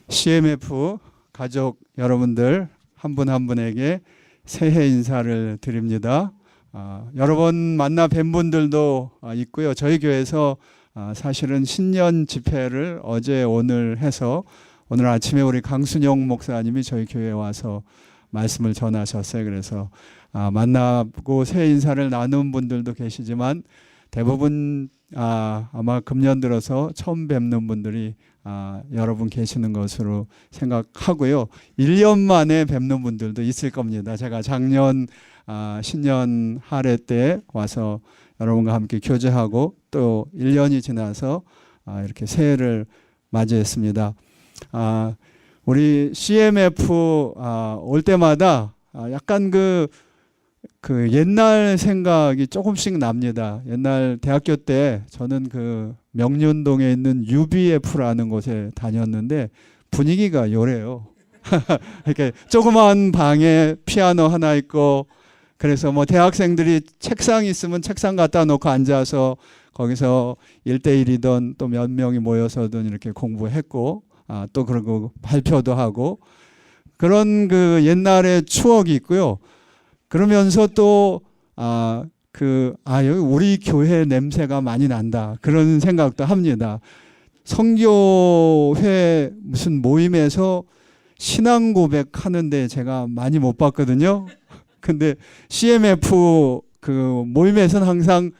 CMF 가족 여러분들 한 분 한 분에게 새해 인사를 드립니다. 여러 번 만나 뵌 분들도 있고요. 저희 교회에서 사실은 신년 집회를 어제 오늘 해서 오늘 아침에 우리 강순영 목사님이 저희 교회에 와서 말씀을 전하셨어요. 그래서 만나고 새해 인사를 나눈 분들도 계시지만 대부분 아마 금년 들어서 처음 뵙는 분들이 여러분 계시는 것으로 생각하고요. 1년 만에 뵙는 분들도 있을 겁니다. 제가 작년 신년 할애 때 와서 여러분과 함께 교제하고 또 1년이 지나서 이렇게 새해를 맞이했습니다. 우리 CMF 올 때마다 약간 그 옛날 생각이 조금씩 납니다. 옛날 대학교 때 저는 그 명륜동에 있는 UBF라는 곳에 다녔는데 분위기가 요래요. 이렇게 조그마한 방에 피아노 하나 있고, 그래서 뭐 대학생들이 책상 있으면 책상 갖다 놓고 앉아서 거기서 1대1이든 또 몇 명이 모여서든 이렇게 공부했고, 또 그러고 발표도 하고, 그런 그 옛날의 추억이 있고요. 그러면서 또 여기 우리 교회 냄새가 많이 난다, 그런 생각도 합니다. 선교회 무슨 모임에서 신앙 고백하는데 제가 많이 못 봤거든요. 근데 CMF 그 모임에서는 항상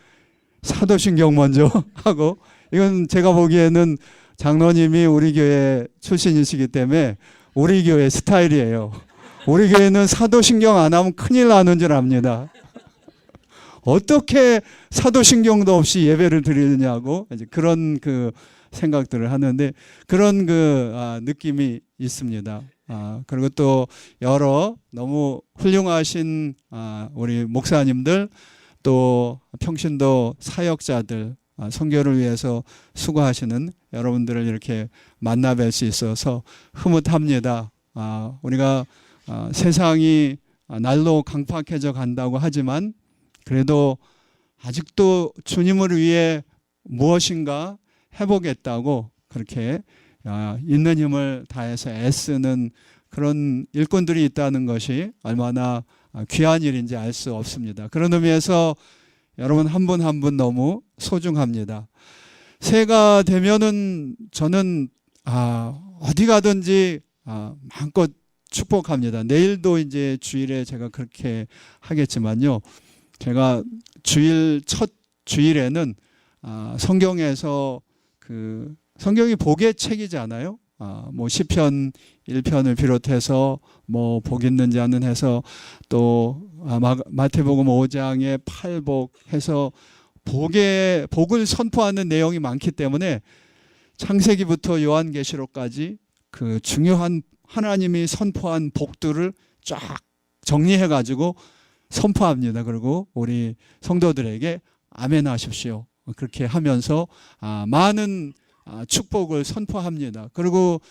사도신경 먼저 하고, 이건 제가 보기에는 장로님이 우리 교회 출신이시기 때문에 우리 교회 스타일이에요. 우리 교회는 사도신경 안 하면 큰일 나는 줄 압니다. 어떻게 사도신경도 없이 예배를 드리느냐고 이제 그런 그 생각들을 하는데, 그런 그 느낌이 있습니다. 그리고 또 여러 너무 훌륭하신 우리 목사님들, 또 평신도 사역자들, 선교를 위해서 수고하시는 여러분들을 이렇게 만나 뵐 수 있어서 흐뭇합니다. 우리가 세상이 날로 강팍해져 간다고 하지만 그래도 아직도 주님을 위해 무엇인가 해보겠다고 그렇게 있는 힘을 다해서 애쓰는 그런 일꾼들이 있다는 것이 얼마나 귀한 일인지 알 수 없습니다. 그런 의미에서 여러분 한 분 한 분 너무 소중합니다. 새해가 되면은 저는 어디 가든지 마음껏 축복합니다. 내일도 이제 주일에 제가 그렇게 하겠지만요. 제가 첫 주일에는 성경에서 그 성경이 복의 책이잖아요. 뭐 시편 1편을 비롯해서 뭐 복 있는 자는 해서 또 마태복음 5장에 팔복 해서 복을 선포하는 내용이 많기 때문에 창세기부터 요한계시록까지 그 중요한 하나님이 선포한 복들을 쫙 정리해 가지고 선포합니다. 그리고 우리 성도들에게 아멘 하십시오, 그렇게 하면서 많은 축복을 선포합니다. 그리고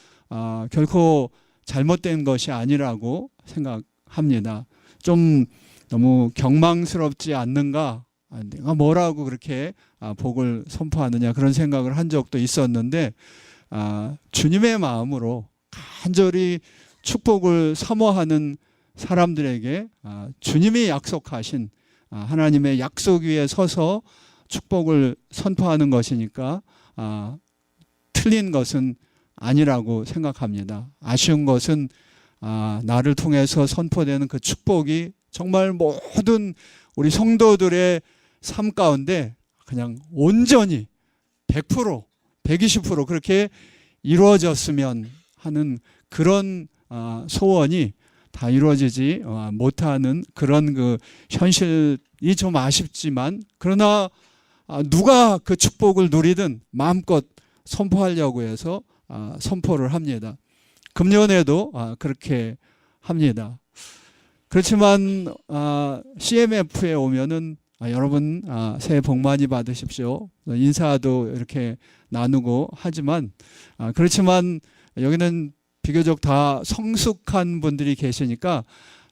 결코 잘못된 것이 아니라고 생각합니다. 좀 너무 경망스럽지 않는가, 내가 뭐라고 그렇게 복을 선포하느냐, 그런 생각을 한 적도 있었는데 주님의 마음으로 간절히 축복을 사모하는 사람들에게 주님이 약속하신 하나님의 약속 위에 서서 축복을 선포하는 것이니까 틀린 것은 아니라고 생각합니다. 아쉬운 것은 나를 통해서 선포되는 그 축복이 정말 모든 우리 성도들의 삶 가운데 그냥 온전히 100%, 120% 그렇게 이루어졌으면 하는 그런 소원이 다 이루어지지 못하는 그런 그 현실이 좀 아쉽지만, 그러나 누가 그 축복을 누리든 마음껏 선포하려고 해서 선포를 합니다. 금년에도 그렇게 합니다. 그렇지만 CMF에 오면은 여러분 새해 복 많이 받으십시오, 인사도 이렇게 나누고 하지만 그렇지만 여기는 비교적 다 성숙한 분들이 계시니까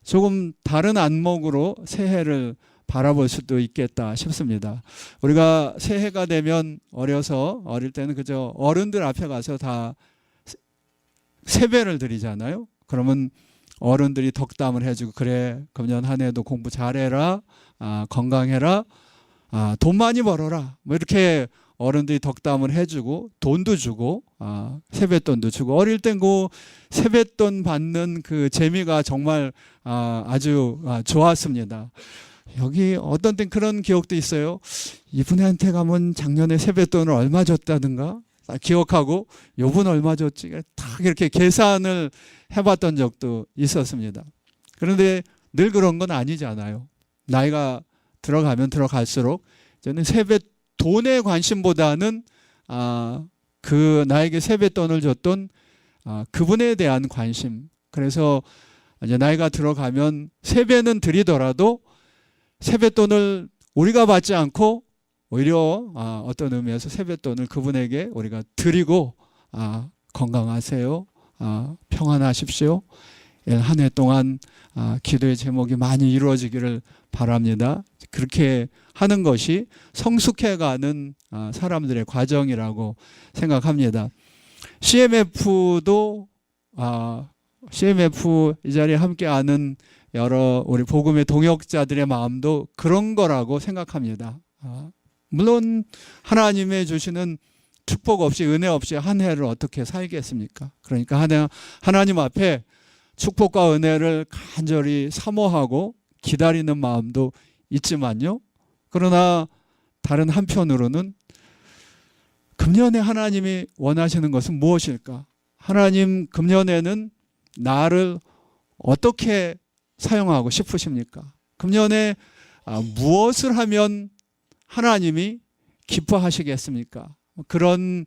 조금 다른 안목으로 새해를 바라볼 수도 있겠다 싶습니다. 우리가 새해가 되면 어릴 때는 그저 어른들 앞에 가서 다 세배를 드리잖아요. 그러면 어른들이 덕담을 해주고, 그래 금년 한 해도 공부 잘해라, 건강해라, 돈 많이 벌어라, 뭐 이렇게 어른들이 덕담을 해주고 돈도 주고 세뱃돈도 주고, 어릴 땐 그 세뱃돈 받는 그 재미가 정말 아주 좋았습니다. 여기 어떤 땐 그런 기억도 있어요. 이분한테 가면 작년에 세뱃돈을 얼마 줬다든가 기억하고, 요분 얼마 줬지, 딱 이렇게 계산을 해봤던 적도 있었습니다. 그런데 늘 그런 건 아니잖아요. 나이가 들어가면 들어갈수록 저는 세뱃돈의 관심보다는 그 나에게 세뱃돈을 줬던 그분에 대한 관심. 그래서 이제 나이가 들어가면 세배는 드리더라도 세뱃돈을 우리가 받지 않고 오히려 어떤 의미에서 세뱃돈을 그분에게 우리가 드리고, 건강하세요, 평안하십시오, 한 해 동안 기도의 제목이 많이 이루어지기를 바랍니다. 그렇게 하는 것이 성숙해가는 사람들의 과정이라고 생각합니다. CMF도 CMF 이 자리에 함께하는 여러 우리 복음의 동역자들의 마음도 그런 거라고 생각합니다. 물론 하나님의 주시는 축복 없이, 은혜 없이 한 해를 어떻게 살겠습니까? 그러니까 하나님 앞에 축복과 은혜를 간절히 사모하고 기다리는 마음도 있지만요. 그러나 다른 한편으로는 금년에 하나님이 원하시는 것은 무엇일까? 하나님 금년에는 나를 어떻게 사용하고 싶으십니까? 금년에 무엇을 하면 하나님이 기뻐하시겠습니까? 그런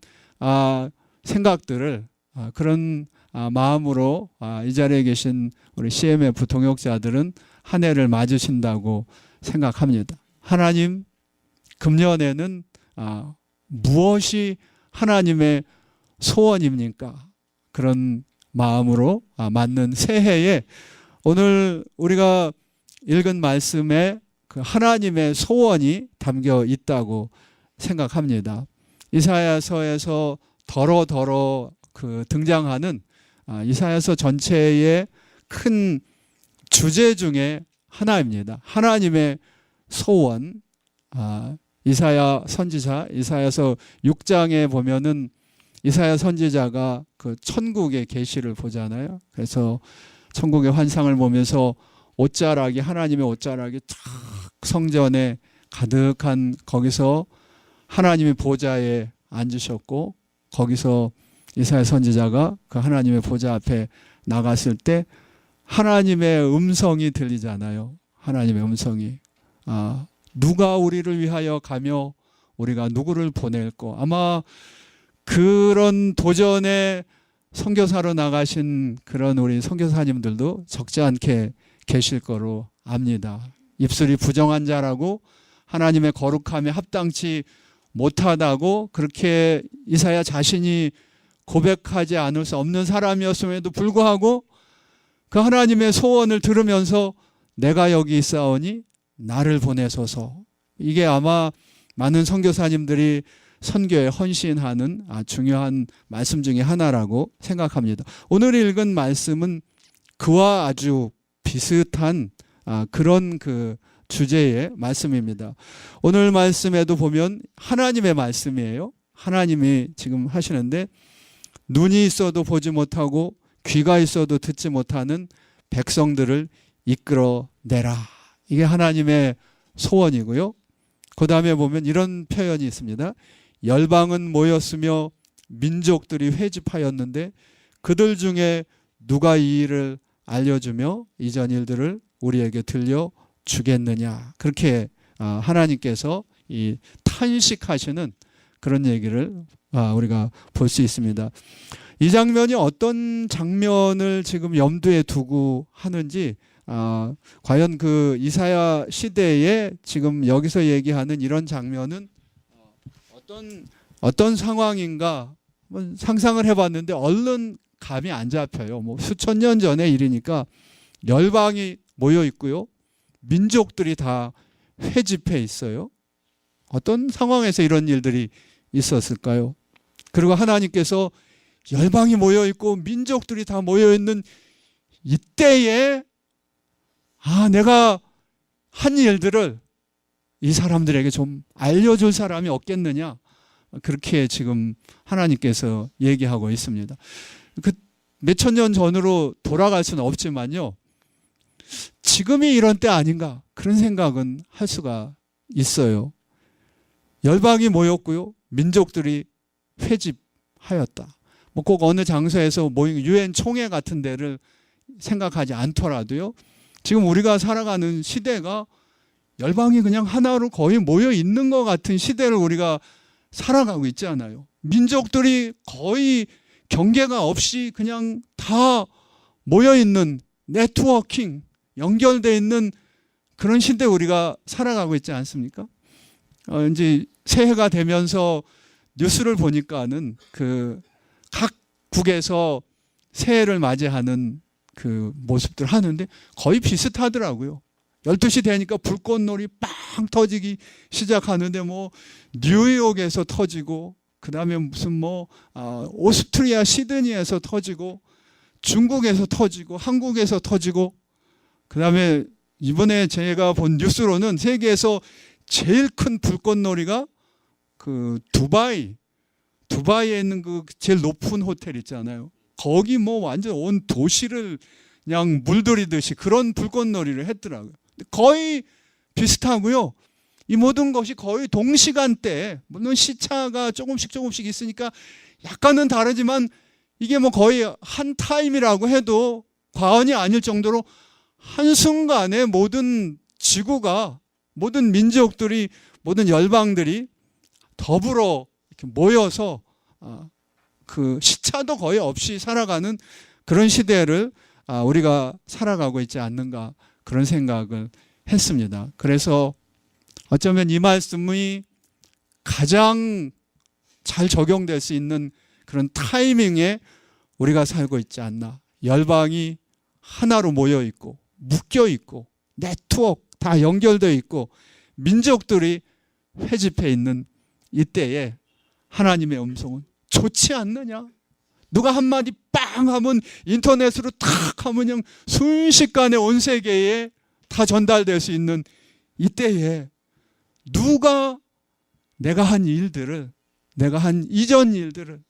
생각들을, 그런 마음으로 이 자리에 계신 우리 CMF 동역자들은 한 해를 맞으신다고 생각합니다. 하나님, 금년에는 무엇이 하나님의 소원입니까? 그런 마음으로 맞는 새해에 오늘 우리가 읽은 말씀에 그 하나님의 소원이 담겨 있다고 생각합니다. 이사야서에서 더러 그 등장하는 이사야서 전체의 큰 주제 중에 하나입니다. 하나님의 소원. 이사야 선지자, 이사야서 6장에 보면은 이사야 선지자가 그 천국의 계시를 보잖아요. 그래서 천국의 환상을 보면서 옷자락이, 하나님의 옷자락이 쫙 성전에 가득한, 거기서 하나님의 보좌에 앉으셨고, 거기서 이사야 선지자가 그 하나님의 보좌 앞에 나갔을 때 하나님의 음성이 들리잖아요. 하나님의 음성이. 누가 우리를 위하여 가며 우리가 누구를 보낼꼬. 아마 그런 도전에 선교사로 나가신 그런 우리 선교사님들도 적지 않게 계실 거로 압니다. 입술이 부정한 자라고, 하나님의 거룩함에 합당치 못하다고 그렇게 이사야 자신이 고백하지 않을 수 없는 사람이었음에도 불구하고 그 하나님의 소원을 들으면서 내가 여기 있사오니 나를 보내소서. 이게 아마 많은 선교사님들이 선교에 헌신하는 중요한 말씀 중에 하나라고 생각합니다. 오늘 읽은 말씀은 그와 아주 비슷한 그런 그 주제의 말씀입니다. 오늘 말씀에도 보면 하나님의 말씀이에요. 하나님이 지금 하시는데, 눈이 있어도 보지 못하고 귀가 있어도 듣지 못하는 백성들을 이끌어내라. 이게 하나님의 소원이고요. 그 다음에 보면 이런 표현이 있습니다. 열방은 모였으며 민족들이 회집하였는데 그들 중에 누가 이 일을 알려주며 이전 일들을 우리에게 들려주겠느냐. 그렇게 하나님께서 이 탄식하시는 그런 얘기를 우리가 볼 수 있습니다. 이 장면이 어떤 장면을 지금 염두에 두고 하는지, 과연 그 이사야 시대에 지금 여기서 얘기하는 이런 장면은 어떤 상황인가 상상을 해봤는데 얼른 감이 안 잡혀요. 뭐 수천 년 전의 일이니까 열방이 모여 있고요, 민족들이 다 회집해 있어요. 어떤 상황에서 이런 일들이 있었을까요? 그리고 하나님께서 열방이 모여 있고 민족들이 다 모여 있는 이때에 내가 한 일들을 이 사람들에게 좀 알려줄 사람이 없겠느냐, 그렇게 지금 하나님께서 얘기하고 있습니다. 그 몇천 년 전으로 돌아갈 수는 없지만요, 지금이 이런 때 아닌가, 그런 생각은 할 수가 있어요. 열방이 모였고요, 민족들이 회집하였다. 뭐 꼭 어느 장소에서 모인 유엔 총회 같은 데를 생각하지 않더라도요, 지금 우리가 살아가는 시대가 열방이 그냥 하나로 거의 모여 있는 것 같은 시대를 우리가 살아가고 있지 않아요. 민족들이 거의 경계가 없이 그냥 다 모여 있는, 네트워킹, 연결되어 있는 그런 시대 우리가 살아가고 있지 않습니까? 이제 새해가 되면서 뉴스를 보니까는 그 각국에서 새해를 맞이하는 그 모습들 하는데 거의 비슷하더라고요. 12시 되니까 불꽃놀이 빵 터지기 시작하는데 뭐 뉴욕에서 터지고, 그 다음에 무슨 오스트리아 시드니에서 터지고, 중국에서 터지고, 한국에서 터지고, 그 다음에 이번에 제가 본 뉴스로는 세계에서 제일 큰 불꽃놀이가 그 두바이에 있는 그 제일 높은 호텔 있잖아요. 거기 뭐 완전 온 도시를 그냥 물들이듯이 그런 불꽃놀이를 했더라고요. 거의 비슷하고요. 이 모든 것이 거의 동시간대에, 물론 시차가 조금씩 있으니까 약간은 다르지만 이게 뭐 거의 한 타임이라고 해도 과언이 아닐 정도로 한순간에 모든 지구가, 모든 민족들이, 모든 열방들이 더불어 이렇게 모여서 그 시차도 거의 없이 살아가는 그런 시대를 우리가 살아가고 있지 않는가, 그런 생각을 했습니다. 그래서 어쩌면 이 말씀이 가장 잘 적용될 수 있는 그런 타이밍에 우리가 살고 있지 않나. 열방이 하나로 모여 있고 묶여 있고 네트워크 다 연결되어 있고 민족들이 회집해 있는 이때에 하나님의 음성은 좋지 않느냐? 누가 한마디 빵 하면 인터넷으로 탁 하면 그냥 순식간에 온 세계에 다 전달될 수 있는 이때에 누가 내가 한 일들을, 내가 한 이전 일들을,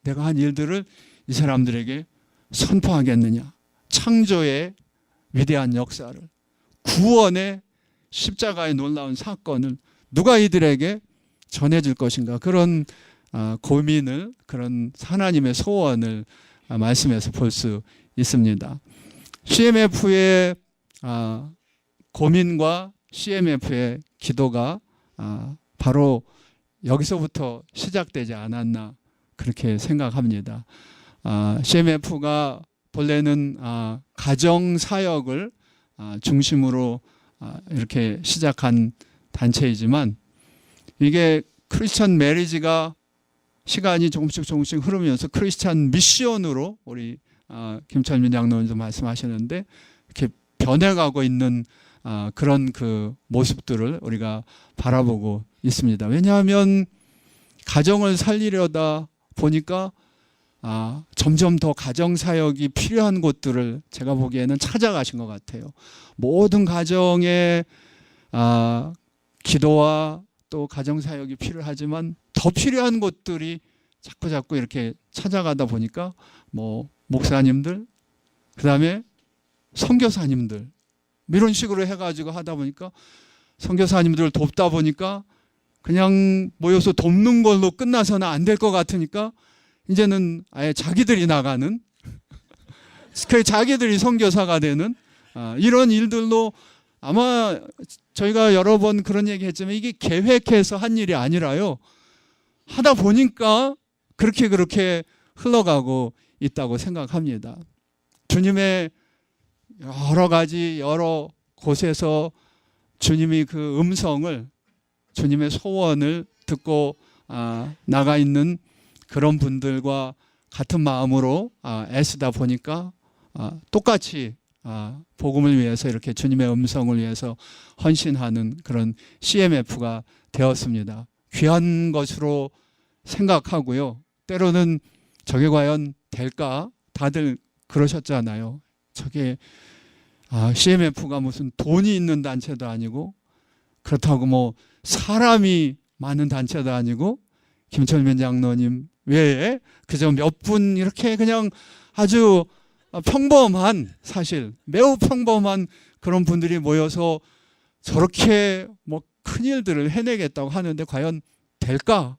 내가 한 일들을 이 사람들에게 선포하겠느냐? 창조의 위대한 역사를, 구원의 십자가의 놀라운 사건을 누가 이들에게 전해줄 것인가? 그런 고민을, 그런 하나님의 소원을 말씀에서 볼 수 있습니다. CMF의 고민과 CMF의 기도가 바로 여기서부터 시작되지 않았나, 그렇게 생각합니다. CMF가 본래는 가정 사역을 중심으로 이렇게 시작한 단체이지만, 이게 크리스천 메리지가 시간이 조금씩 흐르면서 크리스천 미션으로, 우리 김철민 장로님도 말씀하셨는데, 이렇게 변해가고 있는 그런 그 모습들을 우리가 바라보고 있습니다. 왜냐하면 가정을 살리려다 보니까 점점 더 가정 사역이 필요한 곳들을 제가 보기에는 찾아가신 것 같아요. 모든 가정에 기도와 또 가정 사역이 필요하지만 더 필요한 곳들이 자꾸 이렇게 찾아가다 보니까 뭐 목사님들, 그다음에 선교사님들, 이런 식으로 해가지고 하다 보니까 선교사님들을 돕다 보니까 그냥 모여서 돕는 걸로 끝나서는 안 될 것 같으니까 이제는 아예 자기들이 나가는, 자기들이 선교사가 되는 이런 일들로, 아마 저희가 여러 번 그런 얘기 했지만 이게 계획해서 한 일이 아니라요, 하다 보니까 그렇게 흘러가고 있다고 생각합니다. 주님의 여러 곳에서 주님이 그 음성을, 주님의 소원을 듣고 나가 있는 그런 분들과 같은 마음으로 애쓰다 보니까 똑같이 복음을 위해서, 이렇게 주님의 음성을 위해서 헌신하는 그런 CMF가 되었습니다. 귀한 것으로 생각하고요. 때로는 저게 과연 될까? 다들 그러셨잖아요. 저게 CMF가 무슨 돈이 있는 단체도 아니고 그렇다고 뭐 사람이 많은 단체도 아니고 김철민 장로님 외에 그저 몇 분 이렇게 그냥 아주 평범한, 사실 매우 평범한 그런 분들이 모여서 저렇게 뭐 큰일들을 해내겠다고 하는데 과연 될까?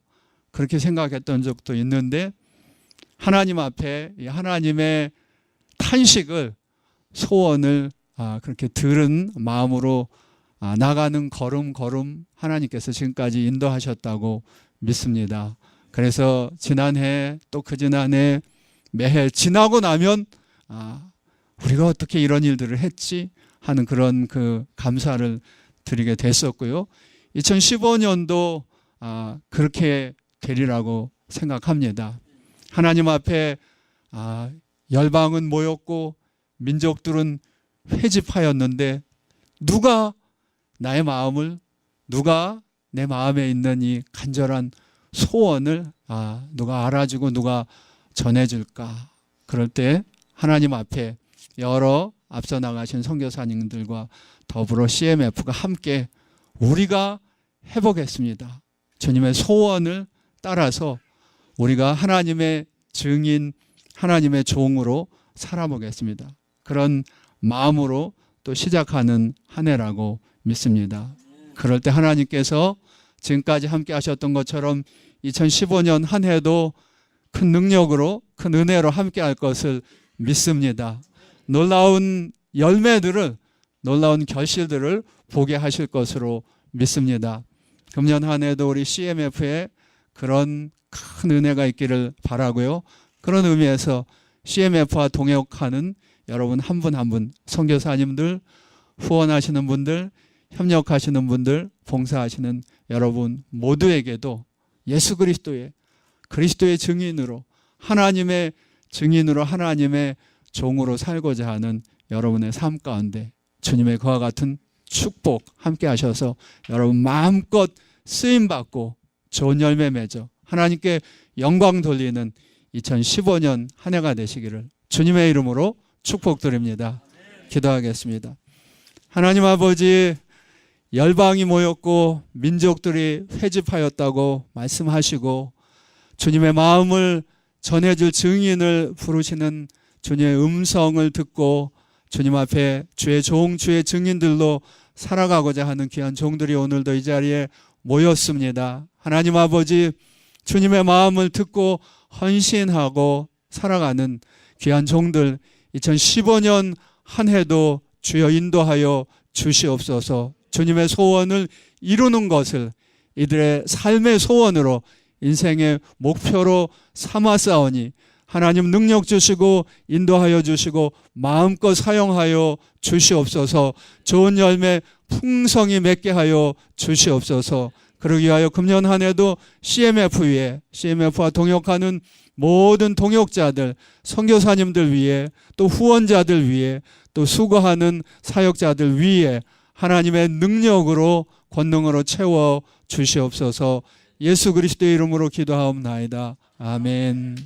그렇게 생각했던 적도 있는데 하나님 앞에 이 하나님의 탄식을, 소원을 그렇게 들은 마음으로 나가는 걸음 하나님께서 지금까지 인도하셨다고 믿습니다. 그래서 지난해 또 그 지난해 매해 지나고 나면 우리가 어떻게 이런 일들을 했지 하는 그런 그 감사를 드리게 됐었고요. 2015년도 그렇게 되리라고 생각합니다. 하나님 앞에 열방은 모였고 민족들은 회집하였는데 누가 나의 마음을, 누가 내 마음에 있는 이 간절한 소원을 누가 알아주고 누가 전해줄까? 그럴 때 하나님 앞에 여러 앞서 나가신 선교사님들과 더불어 CMF가 함께 우리가 해보겠습니다. 주님의 소원을 따라서 우리가 하나님의 증인, 하나님의 종으로 살아보겠습니다. 그런 마음으로 또 시작하는 한 해라고 믿습니다. 그럴 때 하나님께서 지금까지 함께 하셨던 것처럼 2015년 한 해도 큰 능력으로, 큰 은혜로 함께 할 것을 믿습니다. 놀라운 열매들을, 놀라운 결실들을 보게 하실 것으로 믿습니다. 금년 한 해도 우리 CMF에 그런 큰 은혜가 있기를 바라고요. 그런 의미에서 CMF와 동역하는 여러분 한 분 한 분, 선교사님들, 후원하시는 분들, 협력하시는 분들, 봉사하시는 여러분 모두에게도 예수 그리스도의 증인으로, 하나님의 증인으로, 하나님의 종으로 살고자 하는 여러분의 삶 가운데 주님의 그와 같은 축복 함께 하셔서 여러분 마음껏 쓰임받고 좋은 열매 맺어 하나님께 영광 돌리는 2015년 한 해가 되시기를 주님의 이름으로 축복드립니다. 기도하겠습니다. 하나님 아버지, 열방이 모였고 민족들이 회집하였다고 말씀하시고 주님의 마음을 전해줄 증인을 부르시는 주님의 음성을 듣고 주님 앞에 주의 종, 주의 증인들로 살아가고자 하는 귀한 종들이 오늘도 이 자리에 모였습니다. 하나님 아버지, 주님의 마음을 듣고 헌신하고 살아가는 귀한 종들 2015년 한 해도 주여 인도하여 주시옵소서. 주님의 소원을 이루는 것을 이들의 삶의 소원으로, 인생의 목표로 삼았사오니 하나님 능력 주시고 인도하여 주시고 마음껏 사용하여 주시옵소서. 좋은 열매 풍성히 맺게 하여 주시옵소서. 그러기 위하여 금년 한 해도 CMF 위에, CMF와 동역하는 모든 동역자들, 선교사님들 위에, 또 후원자들 위에, 또 수고하는 사역자들 위에 하나님의 능력으로, 권능으로 채워 주시옵소서. 예수 그리스도의 이름으로 기도하옵나이다. 아멘.